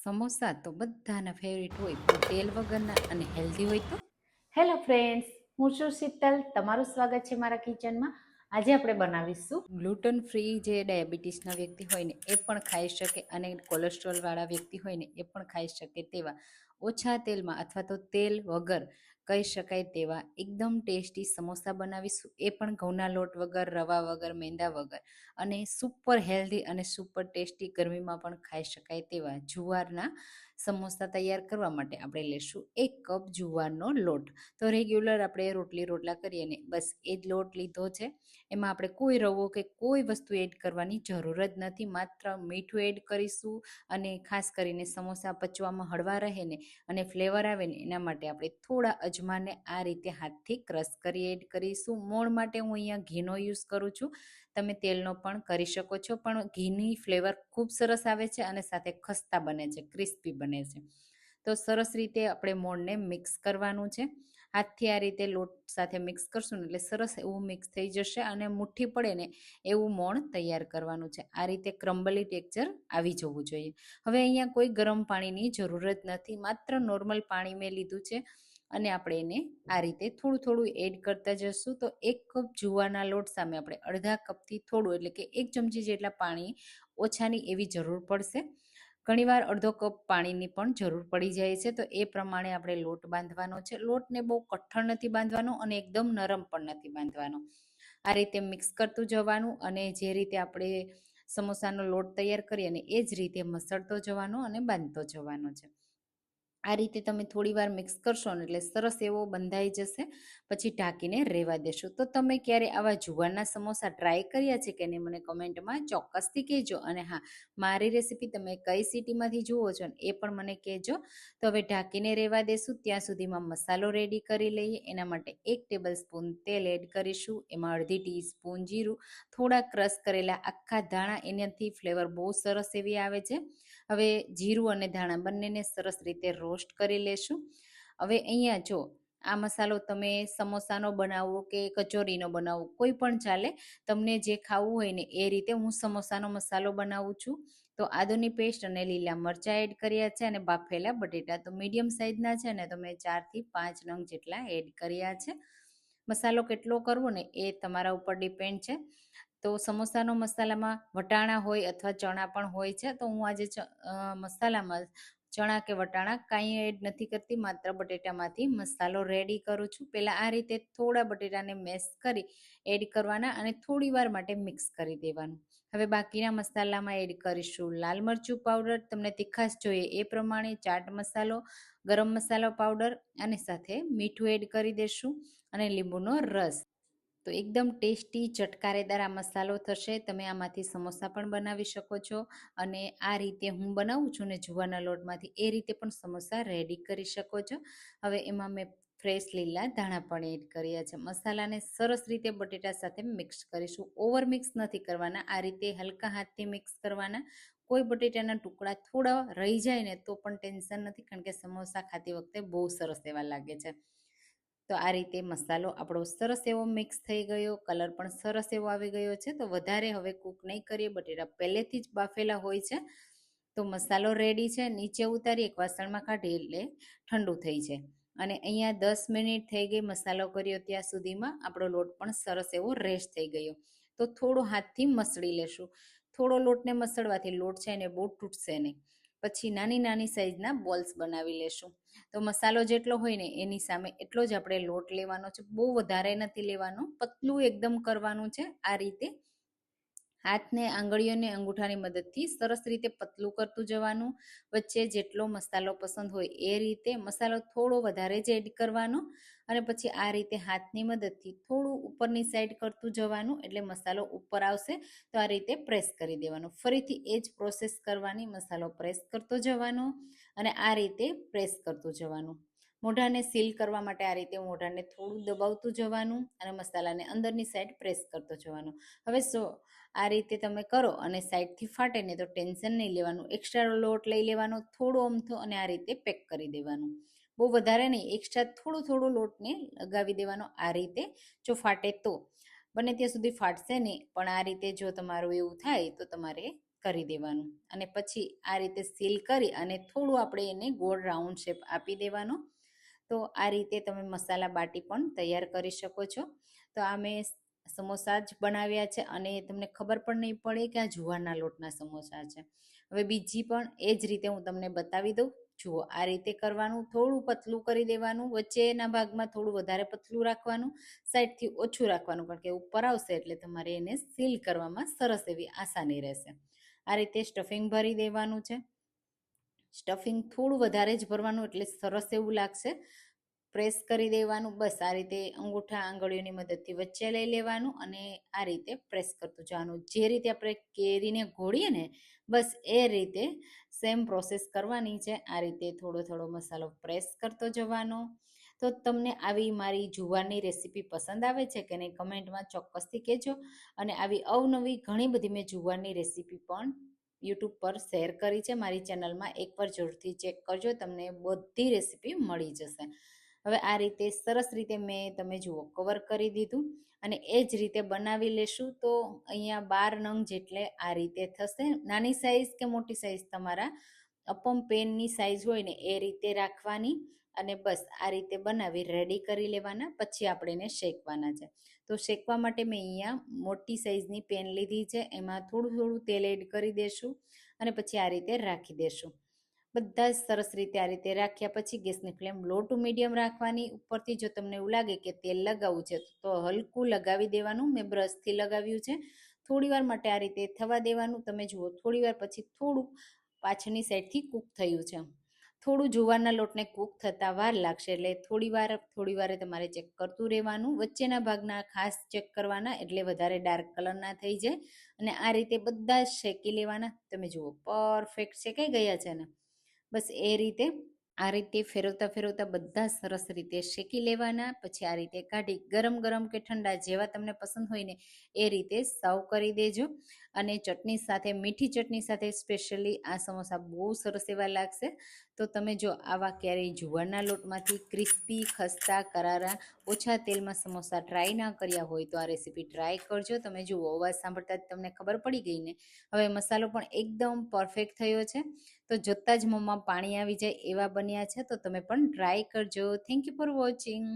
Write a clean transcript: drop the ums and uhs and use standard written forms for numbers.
સમોસા તો બધાના ફેવરિટ હોય, પણ તેલ વગરના અને હેલ્ધી હોય તો. હેલો ફ્રેન્ડ્સ, હું છું શીતલ. તમારું સ્વાગત છે મારા કિચનમાં. આજે આપણે બનાવીશું ગ્લુટન ફ્રી જે ડાયાબિટીસના વ્યક્તિ હોય ને એ પણ ખાઈ શકે, અને કોલેસ્ટ્રોલવાળા વ્યક્તિ હોય ને એ પણ ખાઈ શકે તેવા ઓછા તેલમાં અથવા તો તેલ વગર કહી શકાય તેવા એકદમ ટેસ્ટી સમોસા બનાવીશું. એ પણ ઘઉંના લોટ વગર, રવા વગર, મેંદા વગર, અને સુપર હેલ્ધી અને સુપર ટેસ્ટી, ગરમીમાં પણ ખાઈ શકાય તેવા જુવારના સમોસા તૈયાર કરવા માટે આપણે લેશું 1 કપ જુવારનો લોટ. તો રેગ્યુલર આપણે રોટલા કરીએ ને બસ એ જ લોટ લીધો છે. એમાં આપણે કોઈ રવો કે કોઈ વસ્તુ એડ કરવાની જરૂર જ નથી, માત્ર મીઠું એડ કરીશું. અને ખાસ કરીને સમોસા પચવામાં હળવા રહે ને અને ફ્લેવર આવે ને એના માટે આપણે થોડા અજમાને આ રીતે હાથથી ક્રશ કરી એડ કરીશું. મોણ માટે હું અહીંયા ઘીનો યુઝ કરું છું, તમે તેલનો પણ કરી શકો છો, પણ ઘીની ફ્લેવર ખૂબ સરસ આવે છે અને સાથે ખસ્તા બને છે, ક્રિસ્પી બને છે. તો સરસ રીતે આપણે મોણને મિક્સ કરવાનું છે. હાથથી આ રીતે લોટ સાથે મિક્સ કરશું ને એટલે સરસ એવું મિક્સ થઈ જશે, અને મુઠ્ઠી પડે ને એવું મોણ તૈયાર કરવાનું છે. આ રીતે ક્રમ્બલી ટેક્સચર આવી જવું જોઈએ. હવે અહીંયા કોઈ ગરમ પાણીની જરૂર જ નથી, માત્ર નોર્મલ પાણી મેં લીધું છે, અને આપણે એને આ રીતે થોડું થોડું એડ કરતા જશું. તો 1 કપ જુવારના લોટ સામે આપણે અડધા કપથી થોડું, એટલે કે 1 ચમચી જેટલા પાણી ઓછાની એવી જરૂર પડશે. ઘણીવાર અડધો કપ પાણીની પણ જરૂર પડી જાય છે, તો એ પ્રમાણે આપણે લોટ બાંધવાનો છે. લોટને બહુ કઠણ નથી બાંધવાનો અને એકદમ નરમ પણ નથી બાંધવાનો. આ રીતે મિક્સ કરતું જવાનું, અને જે રીતે આપણે સમોસાનો લોટ તૈયાર કરીએ ને એ જ રીતે મસળતો જવાનો અને બાંધતો જવાનો છે. આ રીતે તમે થોડી વાર મિક્સ કરશો ને એટલે સરસ એવો બંધાઈ જશે. પછી ઢાંકીને રહેવા દેશો. તો તમે ક્યારે આવા જુવારના સમોસા ટ્રાય કર્યા છે કે નહીં, મને કમેન્ટમાં ચોક્કસથી કહેજો. અને હા, મારી રેસીપી તમે કઈ સિટીમાંથી જુઓ છો ને એ પણ મને કહેજો. તો હવે ઢાંકીને રહેવા દેશું. ત્યાં સુધીમાં મસાલો રેડી કરી લઈએ. એના માટે 1 ટેબલ સ્પૂન તેલ એડ કરીશું, એમાં અડધી ટીસ્પૂન જીરું, થોડા ક્રશ કરેલા આખા ધાણા, એનાથી ફ્લેવર બહુ સરસ એવી આવે છે. હવે જીરું અને ધાણા બંનેને સરસ રીતે રોસ્ટ કરી લેશું. હવે અહીંયા જો આ મસાલો તમે સમોસાનો બનાવો કે કચોરીનો બનાવો, કોઈ પણ ચાલે, તમને જે ખાવું હોય ને એ રીતે. હું સમોસાનો મસાલો બનાવું છું. તો આદુની પેસ્ટ અને લીલા મરચાં એડ કર્યા છે, અને બાફેલા બટેટા તો મીડિયમ સાઇઝના છે ને, તો મેં 4 થી 5 નંગ જેટલા એડ કર્યા છે. મસાલો કેટલો કરવો ને એ તમારા ઉપર ડિપેન્ડ છે. તો સમોસાનો મસાલામાં વટાણા હોય અથવા ચણા પણ હોય છે, તો હું આજે મસાલામાં ચણા કે વટાણા કાંઈ એડ નથી કરતી, માત્ર બટેટામાંથી મસાલો રેડી કરું છું. પહેલાં આ રીતે થોડા બટેટાને મેશ કરી એડ કરવાના અને થોડી વાર માટે મિક્સ કરી દેવાનું. હવે બાકીના મસાલામાં એડ કરીશું લાલ મરચું પાવડર, તમને તીખાશ જોઈએ એ પ્રમાણે, ચાટ મસાલો, ગરમ મસાલો પાવડર, અને સાથે મીઠું એડ કરી દેશું, અને લીંબુનો રસ. તો એકદમ ટેસ્ટી ચટકારેદાર આ મસાલો થશે. તમે આમાંથી સમોસા પણ બનાવી શકો છો, અને આ રીતે હું બનાવું છું ને જુવારના લોટમાંથી, એ રીતે પણ સમોસા રેડી કરી શકો છો. હવે એમાં મેં ફ્રેશ લીલા ધાણા પણ એડ કર્યા છે. મસાલાને સરસ રીતે બટેટા સાથે મિક્સ કરીશું. ઓવર મિક્સ નથી કરવાના, આ રીતે હલકા હાથથી મિક્સ કરવાના. કોઈ બટેટાના ટુકડા થોડા રહી જાય ને તો પણ ટેન્શન નથી, કારણ કે સમોસા ખાતી વખતે બહુ સરસ એવા લાગે છે. તો આ રીતે મસાલો આપણો સરસ એવો મિક્સ થઈ ગયો, કલર પણ સરસ એવો આવી ગયો છે. તો વધારે હવે કૂક નહીં કરીએ, બટેટા પહેલેથી જ બાફેલા હોય છે. તો મસાલો રેડી છે. નીચે ઉતારી એક વાસણમાં કાઢી એટલે ઠંડુ થઈ જાય. અને અહીંયા 10 મિનિટ થઈ ગઈ મસાલો કર્યો ત્યાં સુધીમાં આપણો લોટ પણ સરસ એવો રેસ્ટ થઈ ગયો. તો થોડો હાથથી મસળી લેશું. થોડો લોટને મસળવાથી લોટ છે એને બહુ તૂટશે નહીં. પછી નાની નાની સાઈઝના બોલ્સ બનાવી લેશું. તો મસાલો જેટલો હોય ને એની સામે એટલો જ આપણે લોટ લેવાનો છે, બહુ વધારે નથી લેવાનો, પતલું એકદમ કરવાનું છે. આ રીતે હાથને, આંગળીઓને, અંગૂઠાની મદદથી સરસ રીતે પતલું કરતું જવાનું. વચ્ચે જેટલો મસાલો પસંદ હોય એ રીતે મસાલો થોડો વધારે જ એડ કરવાનો, અને પછી આ રીતે હાથની મદદથી થોડું ઉપરની સાઈડ કરતું જવાનું, એટલે મસાલો ઉપર આવશે. તો આ રીતે પ્રેસ કરી દેવાનો. ફરીથી એ જ પ્રોસેસ કરવાની, મસાલો પ્રેસ કરતો જવાનો, અને આ રીતે પ્રેસ કરતું જવાનું. મોઢાને સીલ કરવા માટે આ રીતે મોઢાને થોડું દબાવતું જવાનું, અને મસાલાને અંદરની સાઈડ પ્રેસ કરતો જવાનો. હવે આ રીતે તમે કરો અને સાઈડથી ફાટે ને તો ટેન્શન નહીં લેવાનું. એક્સ્ટ્રા લોટ લઈ લેવાનો થોડો અમથો, અને આ રીતે પેક કરી દેવાનું. બહુ વધારે નહીં, એક્સ્ટ્રા થોડું થોડું લોટને લગાવી દેવાનો. આ રીતે જો ફાટે તો, બને ત્યાં સુધી ફાટશે નહીં, પણ આ રીતે જો તમારું એવું થાય તો તમારે કરી દેવાનું. અને પછી આ રીતે સીલ કરી અને થોડું આપણે એને ગોળ રાઉન્ડ શેપ આપી દેવાનો. તો આ રીતે તમે મસાલા બાટી પણ તૈયાર કરી શકો છો. તો આ મેં સમોસા જ બનાવ્યા છે અને તમને ખબર પણ નહીં પડે કે આ જુવારના લોટના સમોસા છે. હવે બીજી પણ એ જ રીતે હું તમને બતાવી દઉં. જુઓ, આ રીતે કરવાનું. થોડું પતલું કરી દેવાનું, વચ્ચેના ભાગમાં થોડું વધારે પતલું રાખવાનું, સાઈડથી ઓછું રાખવાનું, કારણ કે ઉપર આવશે એટલે તમારે એને સીલ કરવામાં સરસ એવી આસાની રહેશે. આ રીતે સ્ટફિંગ ભરી દેવાનું છે. સ્ટફિંગ થોડું વધારે જ ભરવાનું એટલે સરસ એવું લાગશે. પ્રેસ કરી દેવાનું. બસ આ રીતે અંગૂઠા આંગળીઓની મદદથી વચ્ચે લઈ લેવાનું અને આ રીતે પ્રેસ કરતું જવાનું. જે રીતે આપણે કેરીને ઘોળીએ ને, બસ એ રીતે સેમ પ્રોસેસ કરવાની છે. આ રીતે થોડો થોડો મસાલો પ્રેસ કરતો જવાનો. તો તમને આવી મારી જુવારની રેસીપી પસંદ આવે છે કે નહીં, કમેન્ટમાં ચોક્કસથી કહેજો. અને આવી અવનવી ઘણી બધી મેં જુવારની રેસીપી પણ યુટ્યુબ પર શેર કરી છે મારી ચેનલમાં. એકવાર જરૂરથી ચેક કરજો, તમને બધી રેસીપી મળી જશે. હવે આ રીતે સરસ રીતે મેં, તમે જુઓ, કવર કરી દીધું અને એ જ રીતે બનાવી લેશું. તો અહીંયા 12 નંગ જેટલે આ રીતે થશે. નાની સાઈઝ કે મોટી સાઈઝ તમારા અપમ પેનની સાઈઝ હોય ને એ રીતે રાખવાની અને બસ આ રીતે બનાવી રેડી કરી લેવાના. પછી આપણે એને શેકવાના છે. તો શેકવા માટે મેં અહીંયા મોટી સાઈઝની પેન લીધી છે. એમાં થોડું થોડું તેલ એડ કરી દેશું અને પછી આ રીતે રાખી દેશું. બધા જ સરસ રીતે આ રીતે રાખ્યા પછી ગેસની ફ્લેમ લો ટુ મીડિયમ રાખવાની. ઉપરથી જો તમને એવું લાગે કે તેલ લગાવવું છે તો હલકું લગાવી દેવાનું. મેં બ્રશથી લગાવ્યું છે. થોડી વાર માટે આ રીતે થવા દેવાનું. તમે જુઓ, થોડી વાર પછી થોડું પાછળની સાઈડથી કૂક થયું છે. થોડું જુવારના લોટને કૂક થતાં વાર લાગશે એટલે થોડી વારે તમારે ચેક કરતું રહેવાનું. વચ્ચેના ભાગના ખાસ ચેક કરવાના એટલે વધારે ડાર્ક કલર ના થઈ જાય. અને આ રીતે બધા જ શેકી લેવાના. તમે જુઓ, પરફેક્ટ શેકાઈ ગયા છે ને. બસ એ રીતે આ રીતે ફેરવતા ફેરવતા બધા સરસ રીતે શેકી લેવાના. પછી આ રીતે કાઢી ગરમ ગરમ કે ઠંડા જેવા તમને પસંદ હોય ને એ રીતે સર્વ કરી દેજો. અને ચટણી સાથે, મીઠી ચટણી સાથે સ્પેશિયલી આ સમોસા બહુ સરસ એવા લાગશે. તો તમે જો આવા ક્યારેય જુવારના લોટમાંથી ક્રિસ્પી, ખસ્તા, કરારા, ઓછા તેલમાં સમોસા ટ્રાય ના કર્યા હોય તો આ રેસીપી ટ્રાય કરજો. તમે જુઓ, અવાજ સાંભળતા જ તમને ખબર પડી ગઈ ને. હવે મસાલો પણ એકદમ પરફેક્ટ થયો છે. તો જોતાં જ મોંમાં પાણી આવી જાય એવા બન્યા છે. તો તમે પણ ટ્રાય કરજો. Thank you for watching.